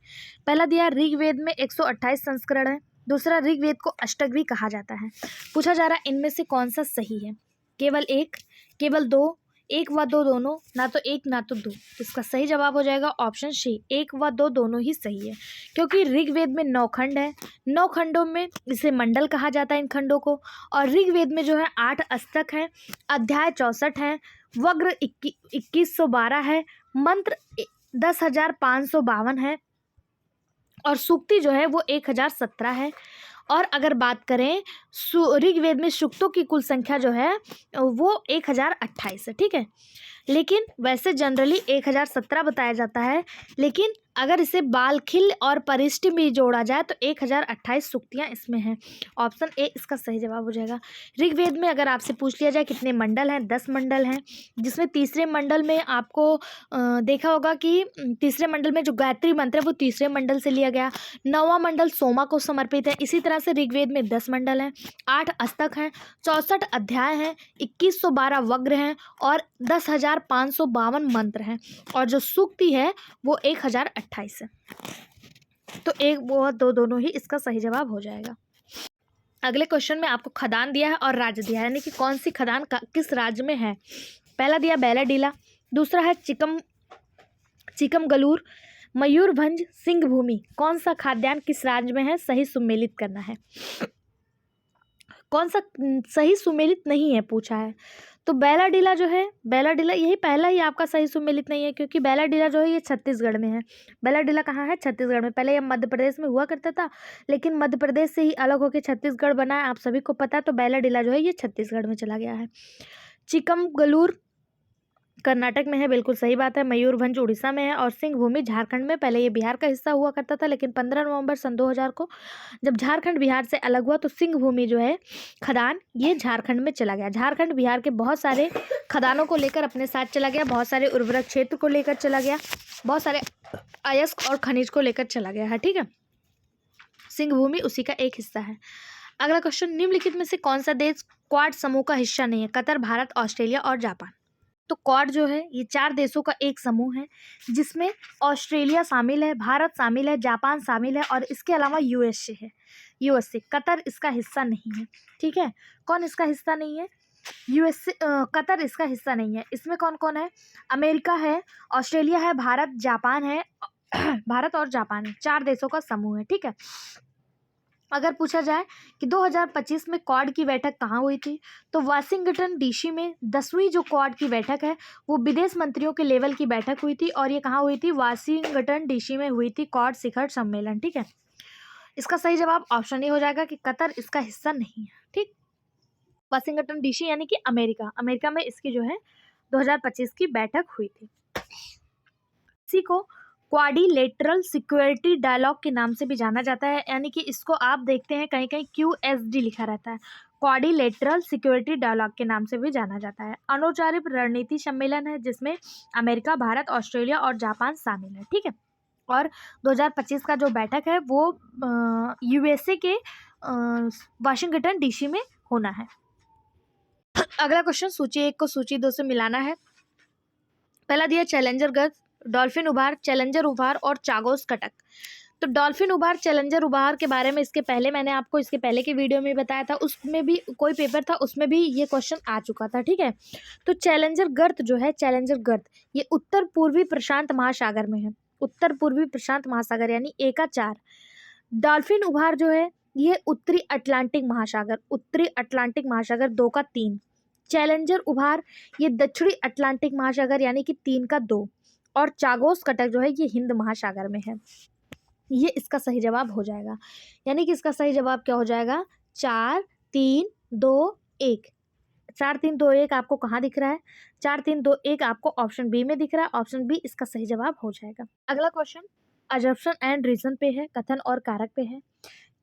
पहला दिया ऋग्वेद में 128 संस्करण है। दूसरा, ऋग्वेद को अष्टक भी कहा जाता है। पूछा जा रहा है इनमें से कौन सा सही है? केवल 1, केवल 2, एक व दो दोनों, ना तो एक ना तो दो। इसका सही जवाब हो जाएगा ऑप्शन सी, एक व दो दोनों ही सही है, क्योंकि ऋग्वेद में 9 खंड है, 9 खंडों में इसे मंडल कहा जाता है इन खंडों को। और ऋग्वेद में जो है 8 अष्टक हैं, अध्याय 64 हैं, वग्र 2112 है, मंत्र 10,552 है, और सूक्ति जो है वो 1017 है। और अगर बात करें ऋग्वेद में सूक्तों की कुल संख्या जो है वो 1028 है, ठीक है। लेकिन वैसे जनरली 1017 बताया जाता है, लेकिन अगर इसे बालखिल और परिष्टि में जोड़ा जाए तो 1028 सूक्तियाँ इसमें हैं। ऑप्शन ए इसका सही जवाब हो जाएगा। ऋग्वेद में अगर आपसे पूछ लिया जाए कितने मंडल हैं, 10 मंडल हैं, जिसमें तीसरे मंडल में आपको देखा होगा कि तीसरे मंडल में जो गायत्री मंत्र है वो तीसरे मंडल से लिया गया। 9वां मंडल सोमा को समर्पित है। इसी तरह से ऋग्वेद में 10 मंडल हैं, 8 अष्टक हैं, 64 अध्याय हैं, 2112 वग्र हैं और 10,552 मंत्र हैं, और जो सूक्ति है वो 1028 है। तो एक वो दो दोनों ही इसका सही जवाब हो जाएगा। अगले क्वेश्चन में आपको खदान दिया है और राज्य दिया है, यानी कि कौन सी खदान किस राज्य में है। पहला दिया बैलाडीला, दूसरा है चिकमगलूर, मयूरभंज, सिंहभूमि। कौन सा खाद्यान्न किस राज्य में है, सही सुमेलित करना है। कौन सा सही सुमेलित नहीं है पूछा है, तो बैलाडीला जो है, बैलाडीला यही पहला ही आपका सही सुमेलित नहीं है, क्योंकि बैलाडीला जो है ये छत्तीसगढ़ में है। बैलाडीला कहाँ है, छत्तीसगढ़ में। पहले ये मध्य प्रदेश में हुआ करता था, लेकिन मध्य प्रदेश से ही अलग होकर छत्तीसगढ़ बना है, आप सभी को पता है। तो बैलाडीला जो है ये छत्तीसगढ़ में चला गया है। चिकमगलूर कर्नाटक में है, बिल्कुल सही बात है। मयूरभंज उड़ीसा में है, और सिंहभूमि झारखंड में। पहले ये बिहार का हिस्सा हुआ करता था, लेकिन 15 नवंबर सन 2000 को जब झारखंड बिहार से अलग हुआ तो सिंहभूमि जो है खदान ये झारखंड में चला गया। झारखंड बिहार के बहुत सारे खदानों को लेकर अपने साथ चला गया, बहुत सारे उर्वरक क्षेत्र को लेकर चला गया, बहुत सारे अयस्क और खनिज को लेकर चला गया है, ठीक है। सिंहभूमि उसी का एक हिस्सा है। अगला क्वेश्चन, निम्नलिखित में से कौन सा देश क्वाड समूह का हिस्सा नहीं है। कतर, भारत, ऑस्ट्रेलिया और जापान। तो क्वाड जो है ये 4 देशों का एक समूह है, जिसमें ऑस्ट्रेलिया शामिल है, भारत शामिल है, जापान शामिल है, और इसके अलावा यूएसए है। यूएसए, कतर इसका हिस्सा नहीं है, ठीक है। कौन इसका हिस्सा नहीं है, यूएसए, कतर इसका हिस्सा नहीं है। इसमें कौन कौन है, अमेरिका है, ऑस्ट्रेलिया है, भारत, जापान है भारत और जापान है, 4 देशों का समूह है, ठीक है। अगर पूछा जाए कि 2025 में क्वाड की बैठक कहाँ हुई थी, तो वाशिंगटन डीसी में 10वीं जो क्वाड की बैठक है वो विदेश मंत्रियों के लेवल की बैठक हुई थी, और ये कहाँ हुई थी, वाशिंगटन डीसी में हुई थी क्वाड शिखर सम्मेलन, ठीक है। इसका सही जवाब ऑप्शन ए हो जाएगा कि कतर इसका हिस्सा नहीं है, ठीक। वाशिंगटन डीसी यानी कि अमेरिका में इसकी जो है 2025 की बैठक हुई थी। इसी को क्वाड्रिलेटरल सिक्योरिटी डायलॉग के नाम से भी जाना जाता है, यानी कि इसको आप देखते हैं कहीं कहीं QSD लिखा रहता है। क्वाड्रिलेटरल सिक्योरिटी डायलॉग के नाम से भी जाना जाता है। अनौपचारिक रणनीति सम्मेलन है जिसमें अमेरिका, भारत, ऑस्ट्रेलिया और जापान शामिल है, ठीक है। और 2025 का जो बैठक है वो USA के वाशिंगटन डीसी में होना है। अगला क्वेश्चन, सूची 1 को सूची 2 से मिलाना है। पहला दिया चैलेंजर गर्द, डॉल्फिन उभार, चैलेंजर उभार और चागोस कटक। तो डॉल्फिन उभार, चैलेंजर उभार के बारे में इसके पहले मैंने आपको इसके पहले के वीडियो में बताया था, उसमें भी कोई पेपर था उसमें भी ये क्वेश्चन आ चुका था, ठीक है। तो चैलेंजर गर्द जो है, चैलेंजर गर्द ये उत्तर पूर्वी प्रशांत महासागर में है, उत्तर पूर्वी प्रशांत महासागर यानी A का 4। डॉल्फिन उभार जो है ये उत्तरी अटलांटिक महासागर, उत्तरी अटलांटिक महासागर 2 का 3। चैलेंजर उभार ये दक्षिणी अटलांटिक महासागर यानी कि 3 का 2। और चागोस कटक जो है ये हिंद महासागर में है। ये इसका सही जवाब हो जाएगा, यानी कि इसका सही जवाब क्या हो जाएगा, 4 3 2 1। 4 3 2 1 आपको कहाँ दिख रहा है, 4 3 2 1 आपको ऑप्शन बी में दिख रहा है। ऑप्शन बी इसका सही जवाब हो जाएगा। अगला क्वेश्चन अजम्पशन एंड रीजन पे है, कथन और कारक पे है।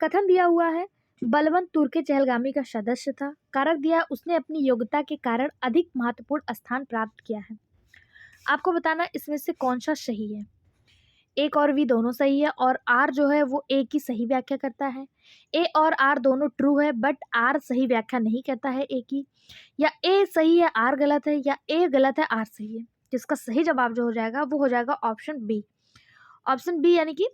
कथन दिया हुआ है बलवंत तुर्के चहलगामी का सदस्य था। कारक दिया उसने अपनी योग्यता के कारण अधिक महत्वपूर्ण स्थान प्राप्त किया है। आपको बताना इसमें से कौन सा सही है। एक और वी दोनों सही है, और आर जो है वो ए की सही व्याख्या करता है। ए और आर दोनों ट्रू है, बट आर सही व्याख्या नहीं करता है ए की, या ए सही है आर गलत है, या ए गलत है आर सही है। जिसका सही जवाब जो हो जाएगा वो हो जाएगा ऑप्शन बी। ऑप्शन बी यानी कि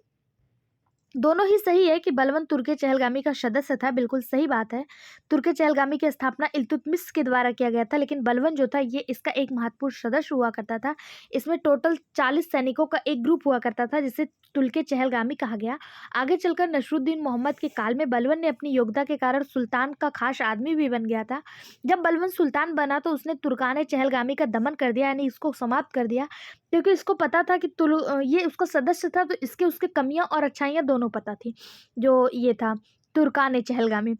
दोनों ही सही है कि बलबन तुर्के चहलगामी का सदस्य था, बिल्कुल सही बात है। तुर्के चहलगामी की स्थापना इल्तुतमिश के द्वारा किया गया था, लेकिन बलबन जो था ये इसका एक महत्वपूर्ण सदस्य हुआ करता था। इसमें टोटल 40 सैनिकों का एक ग्रुप हुआ करता था, जिसे तुर्के चहलगामी कहा गया। आगे चलकर नसरुद्दीन मोहम्मद के काल में बलबन ने अपनी योग्यता के कारण सुल्तान का खास आदमी भी बन गया था। जब बलबन सुल्तान बना तो उसने तुर्कान चहलगामी का दमन कर दिया, यानी इसको समाप्त कर दिया, क्योंकि इसको पता था कि ये उसका सदस्य था, तो इसके उसके कमियां और अच्छाइयां दोनों पता थी, जो ये था तुर्कान चहलगामी।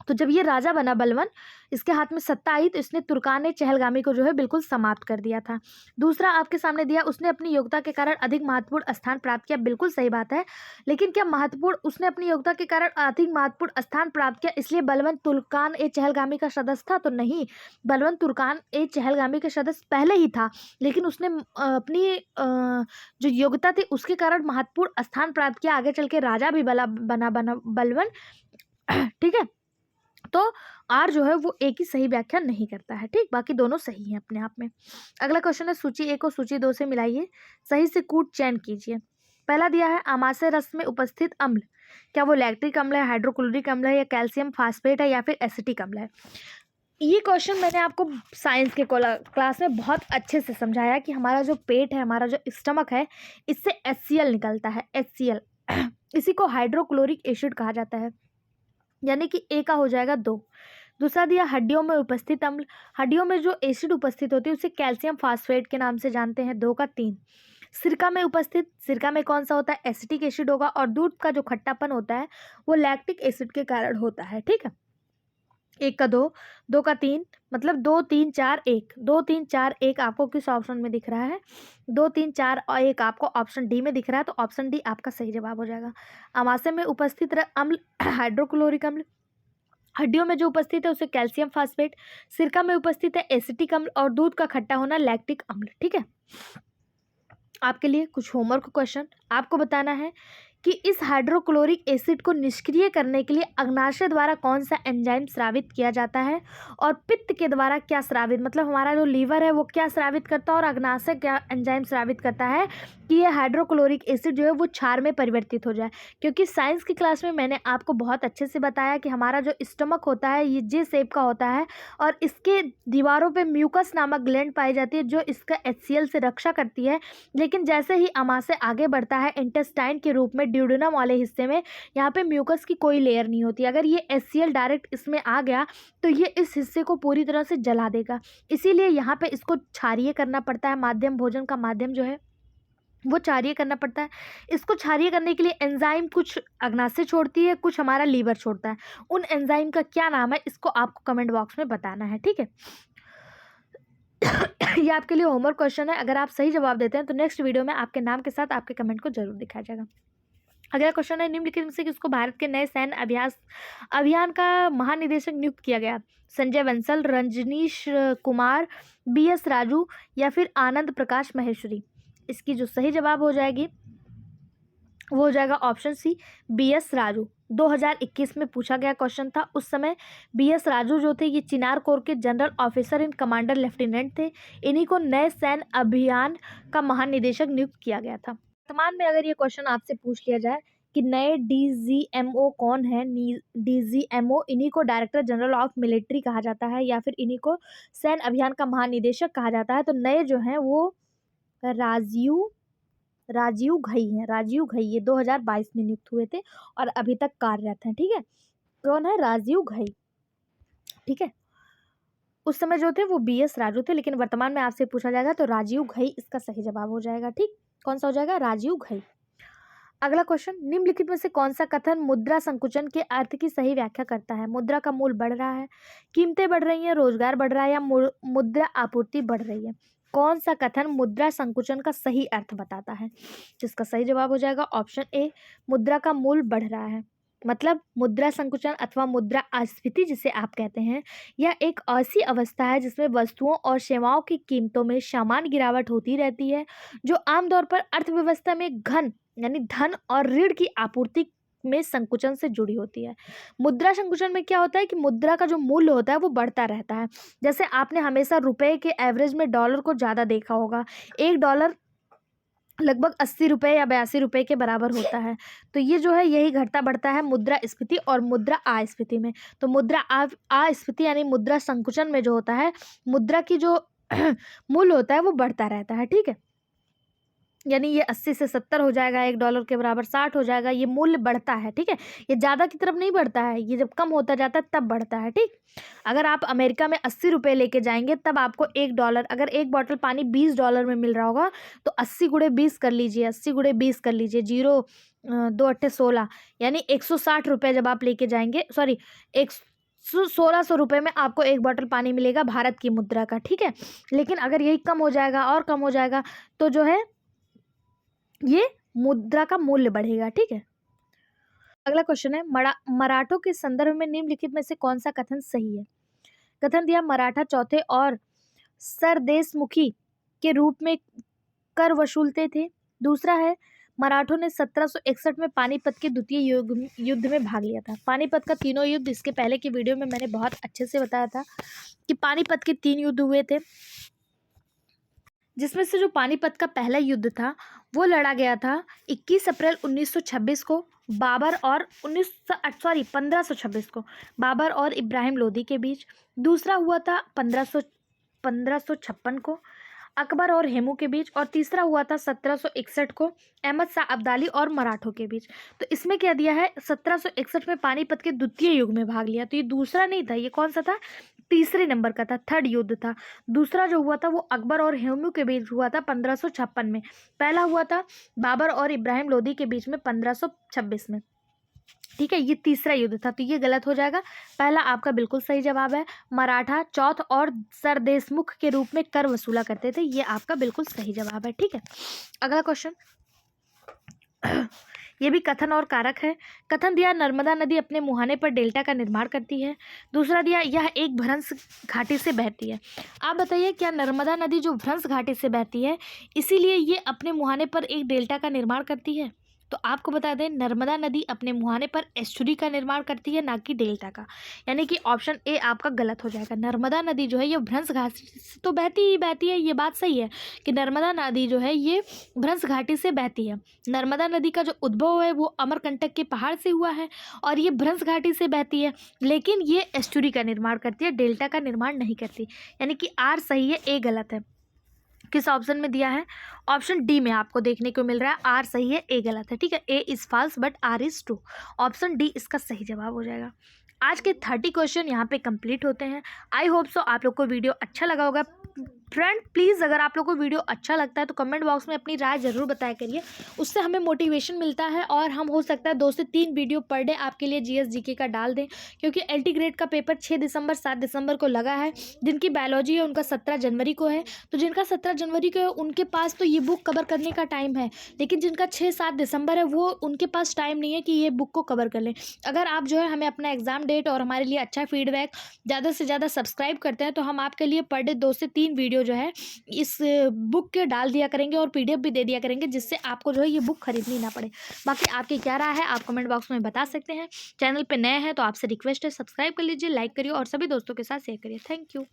तो जब ये राजा बना बलबन, इसके हाथ में सत्ता आई, तो इसने तुर्कान चहलगामी को जो है बिल्कुल समाप्त कर दिया था। दूसरा आपके सामने दिया, उसने अपनी योग्यता के कारण अधिक महत्वपूर्ण स्थान प्राप्त किया, बिल्कुल सही बात है। लेकिन क्या महत्वपूर्ण, उसने अपनी योग्यता के कारण अधिक महत्वपूर्ण स्थान प्राप्त किया इसलिए बलबन तुर्कान चहलगामी का सदस्य था? तो नहीं, बलबन तुर्कान चहलगामी का सदस्य पहले ही था, लेकिन उसने अपनी जो योग्यता थी उसके कारण महत्वपूर्ण स्थान प्राप्त किया, आगे चल के राजा भी बना बलबन। ठीक है, तो आर जो है वो एक ही सही व्याख्या नहीं करता है। ठीक, बाकी दोनों सही हैं अपने आप में। अगला क्वेश्चन है, सूची 1 को सूची 2 से मिलाइए, सही से कूट चयन कीजिए। पहला दिया है, आमाशय रस में उपस्थित अम्ल, क्या वो लैक्टिक अम्ल है, हाइड्रोक्लोरिक अम्ल है, या कैल्शियम फास्फेट है, या फिर एसिटिक अम्ल है? ये क्वेश्चन मैंने आपको साइंस के क्लास में बहुत अच्छे से समझाया कि हमारा जो पेट है, हमारा जो स्टमक है, इससे HCl निकलता है, HCl। इसी को हाइड्रोक्लोरिक एसिड कहा जाता है, यानी कि ए का हो जाएगा 2। दूसरा दिया, हड्डियों में उपस्थित अम्ल, हड्डियों में जो एसिड उपस्थित होती है उसे कैल्शियम फास्फेट के नाम से जानते हैं, 2 का 3। सिरका में उपस्थित, सिरका में कौन सा होता है, एसिटिक एसिड होगा, और दूध का जो खट्टापन होता है वो लैक्टिक एसिड के कारण होता है। ठीक है, 1 का 2, 2 का 3, मतलब 2 3 4 1, 2 3 4 1 आपको किस ऑप्शन में दिख रहा है? 2 3 4 और 1 आपको ऑप्शन डी में दिख रहा है, तो ऑप्शन डी आपका सही जवाब हो जाएगा। आमाशय में उपस्थित अम्ल हाइड्रोक्लोरिक अम्ल, हड्डियों में जो उपस्थित है उसे कैल्शियम फास्फेट, सिरका में उपस्थित है एसिटिक अम्ल, और दूध का खट्टा होना लैक्टिक अम्ल। ठीक है, आपके लिए कुछ होमवर्क क्वेश्चन, आपको बताना है कि इस हाइड्रोक्लोरिक एसिड को निष्क्रिय करने के लिए अग्नाशय द्वारा कौन सा एंजाइम स्रावित किया जाता है, और पित्त के द्वारा क्या स्रावित, मतलब हमारा जो लीवर है वो क्या स्रावित करता है, और अग्नाशय क्या एंजाइम स्रावित करता है कि ये हाइड्रोक्लोरिक एसिड जो है वो क्षार में परिवर्तित हो जाए। क्योंकि साइंस की क्लास में मैंने आपको बहुत अच्छे से बताया कि हमारा जो स्टमक होता है ये जे शेप का होता है, और इसके दीवारों पे म्यूकस नामक ग्लैंड पाई जाती है जो इसका HCl से रक्षा करती है। लेकिन जैसे ही आमाशय आगे बढ़ता है इंटेस्टाइन के रूप में, ड्यूडेनम वाले हिस्से में, यहाँ पे म्यूकस की कोई लेयर नहीं होती। अगर ये HCl डायरेक्ट इसमें आ गया तो ये इस हिस्से को पूरी तरह से जला देगा, इसीलिए यहाँ पे इसको क्षारीय करना पड़ता है। माध्यम, भोजन का माध्यम जो है वो क्षारीय करना पड़ता है। इसको क्षारीय करने के लिए एंजाइम कुछ अग्नाशय छोड़ती है, कुछ हमारा लीवर छोड़ता है। उन एंजाइम का क्या नाम है इसको आपको कमेंट बॉक्स में बताना है। ठीक है, ये आपके लिए होमवर्क क्वेश्चन है। अगर आप सही जवाब देते हैं तो नेक्स्ट वीडियो में आपके नाम के साथ आपके कमेंट को जरूर दिखाया जाएगा। अगला क्वेश्चन है, निम्नलिखित में से किसको भारत के नए सैन्य अभ्यास अभियान का महानिदेशक नियुक्त किया गया? संजय बंसल, रंजनीश कुमार, BS राजू, या फिर आनंद प्रकाश महेश्वरी? इसकी जो सही जवाब हो जाएगी वो हो जाएगा ऑप्शन सी, BS राजू। 2021 में पूछा गया क्वेश्चन था। उस समय BS राजू जो थे ये चिनार कोर के general officer in commander lieutenant थे। इन्हीं को नए सैन्य अभियान का महानिदेशक नियुक्त किया गया था। वर्तमान में अगर ये क्वेश्चन आपसे पूछ लिया जाए कि नए DGMO कौन है, DGMO इन्हीं को डायरेक्टर जनरल ऑफ मिलिट्री कहा जाता है, या फिर इन्हीं को सैन्य अभियान का महानिदेशक कहा जाता है। तो नए जो हैं वो राजीव घई हैं, राजीव घई, ये 2022 में नियुक्त हुए थे और अभी तक कार्यरत हैं। ठीक है, कौन है? राजीव घई। ठीक है, उस समय जो थे वो BS राजू थे, लेकिन वर्तमान में आपसे पूछा जाएगा तो राजीव घई इसका सही जवाब हो जाएगा। ठीक, कौन सा हो जाएगा? राजीव घई। अगला क्वेश्चन, निम्नलिखित में से कौन सा कथन मुद्रा संकुचन के अर्थ की सही व्याख्या करता है? मुद्रा का मूल्य बढ़ रहा है, कीमतें बढ़ रही हैं, रोजगार बढ़ रहा है, या मुद्रा आपूर्ति बढ़ रही है? कौन सा कथन मुद्रा संकुचन का सही अर्थ बताता है? जिसका सही जवाब हो जाएगा ऑप्शन ए, मुद्रा का मूल्य बढ़ रहा है। मतलब मुद्रा संकुचन अथवा मुद्रा अस्फीति जिसे आप कहते हैं, यह एक ऐसी अवस्था है जिसमें वस्तुओं और सेवाओं की कीमतों में सामान्य गिरावट होती रहती है, जो आमतौर पर अर्थव्यवस्था में घन यानी धन और ऋण की आपूर्ति में संकुचन से जुड़ी होती है। मुद्रा संकुचन में क्या होता है कि मुद्रा का जो मूल्य होता है वो बढ़ता रहता है। जैसे आपने हमेशा रुपए के एवरेज में डॉलर को ज़्यादा देखा होगा। $1 लगभग 80 रुपये या 82 रुपये के बराबर होता है। तो ये जो है यही घटता बढ़ता है मुद्रास्फीति और मुद्रा आस्फीति में। तो मुद्रा आस्फीति यानी मुद्रा संकुचन में जो होता है, मुद्रा की जो मूल्य होता है वो बढ़ता रहता है, ठीक है। यानी ये 80 से 70 हो जाएगा, $1 के बराबर 60 हो जाएगा, ये मूल्य बढ़ता है, ठीक है। ये ज़्यादा की तरफ नहीं बढ़ता है, ये जब कम होता जाता है तब बढ़ता है, ठीक। अगर आप अमेरिका में 80 रुपये लेके जाएंगे तब आपको $1, अगर एक बॉटल पानी $20 में मिल रहा होगा तो 80 गुणे 20 कर लीजिए, 80 गुणे 20 कर लीजिए, 2×8=16, यानी 160 रुपये जब आप लेके जाएंगे, सॉरी, 1600 रुपये में आपको एक बॉटल पानी मिलेगा भारत की मुद्रा का, ठीक है। लेकिन अगर यही कम हो जाएगा और कम हो जाएगा तो जो है ये मुद्रा का मूल्य बढ़ेगा, ठीक है। अगला क्वेश्चन है, मराठों के संदर्भ में निम्नलिखित में से कौन सा कथन सही है। कथन दिया, मराठा चौथे और सरदेशमुखी के रूप में कर वसूलते थे। दूसरा है, मराठों ने 1761 में पानीपत के द्वितीय युद्ध में भाग लिया था। पानीपत का तीनों युद्ध इसके पहले की वीडियो में मैंने बहुत अच्छे से बताया था कि पानीपत के 3 युद्ध हुए थे, जिसमें से जो पानीपत का पहला युद्ध था वो लड़ा गया था 21 अप्रैल 1926 को बाबर और 1526 को बाबर और इब्राहिम लोदी के बीच। दूसरा हुआ था 1556 को अकबर और हेमू के बीच, और तीसरा हुआ था 1761 को अहमद शाह अब्दाली और मराठों के बीच। तो इसमें क्या दिया है, 1761 में पानीपत के द्वितीय युद्ध में भाग लिया। तो ये दूसरा नहीं था, ये कौन सा था, तीसरे नंबर का था, थर्ड युद्ध था। दूसरा जो हुआ था वो अकबर और हेमू के बीच हुआ था 1556 में। पहला हुआ था बाबर और इब्राहिम लोदी के बीच में 1526 में, ठीक है। ये तीसरा युद्ध था, तो ये गलत हो जाएगा। पहला आपका बिल्कुल सही जवाब है, मराठा चौथ और सरदेशमुख के रूप में कर वसूला करते थे, ये आपका बिल्कुल सही जवाब है, ठीक है। अगला क्वेश्चन, ये भी कथन और कारक है। कथन दिया, नर्मदा नदी अपने मुहाने पर डेल्टा का निर्माण करती है। दूसरा दिया, यह एक भ्रंश घाटी से बहती है। आप बताइए, क्या नर्मदा नदी जो भ्रंश घाटी से बहती है इसीलिए ये अपने मुहाने पर एक डेल्टा का निर्माण करती है? तो आपको बता दें, नर्मदा नदी अपने मुहाने पर एस्चुरी का निर्माण करती है, ना कि डेल्टा का। यानी कि ऑप्शन ए आपका गलत हो जाएगा। नर्मदा नदी जो है ये भ्रंश घाटी से तो बहती ही बहती है, ये बात सही है कि नर्मदा नदी जो है ये भ्रंश घाटी से बहती है। नर्मदा नदी का जो उद्भव है वो अमरकंटक के पहाड़ से हुआ है और ये भ्रंश घाटी से बहती है, लेकिन ये एस्चुरी का निर्माण करती है, डेल्टा का निर्माण नहीं करती। यानी कि आर सही है, ए गलत है। किस ऑप्शन में दिया है, ऑप्शन डी में आपको देखने को मिल रहा है आर सही है, ए गलत है, ठीक है। A is false but R is true, option D इसका सही जवाब हो जाएगा। आज के 30 क्वेश्चन यहाँ पे कंप्लीट होते हैं। आई होप सो आप लोग को वीडियो अच्छा लगा होगा। फ्रेंड प्लीज़, अगर आप लोग को वीडियो अच्छा लगता है तो कमेंट बॉक्स में अपनी राय ज़रूर बताया करिए, उससे हमें मोटिवेशन मिलता है और हम हो सकता है 2 से 3 वीडियो पर डे आपके लिए जीएस जीके का डाल दें, क्योंकि एलटी ग्रेड का पेपर 6 दिसंबर 7 दिसंबर को लगा है। जिनकी बायोलॉजी है उनका 17 जनवरी को है, तो जिनका 17 जनवरी को है उनके पास तो ये बुक कवर करने का टाइम है, लेकिन जिनका 6-7 दिसंबर है वो उनके पास टाइम नहीं है कि ये बुक को कवर कर लें। अगर आप जो है हमें अपना एग्ज़ाम डेट और हमारे लिए अच्छा फीडबैक ज़्यादा से ज़्यादा सब्सक्राइब करते हैं तो हम आपके लिए पर डे 2 से 3 वीडियो जो है इस बुक के डाल दिया करेंगे और पीडीएफ भी दे दिया करेंगे, जिससे आपको जो है ये बुक खरीदनी ना पड़े। बाकी आपकी क्या राय है आप कमेंट बॉक्स में बता सकते हैं। चैनल पे नए हैं तो आपसे रिक्वेस्ट है, सब्सक्राइब कर लीजिए, लाइक करिए और सभी दोस्तों के साथ शेयर करिए। Thank you.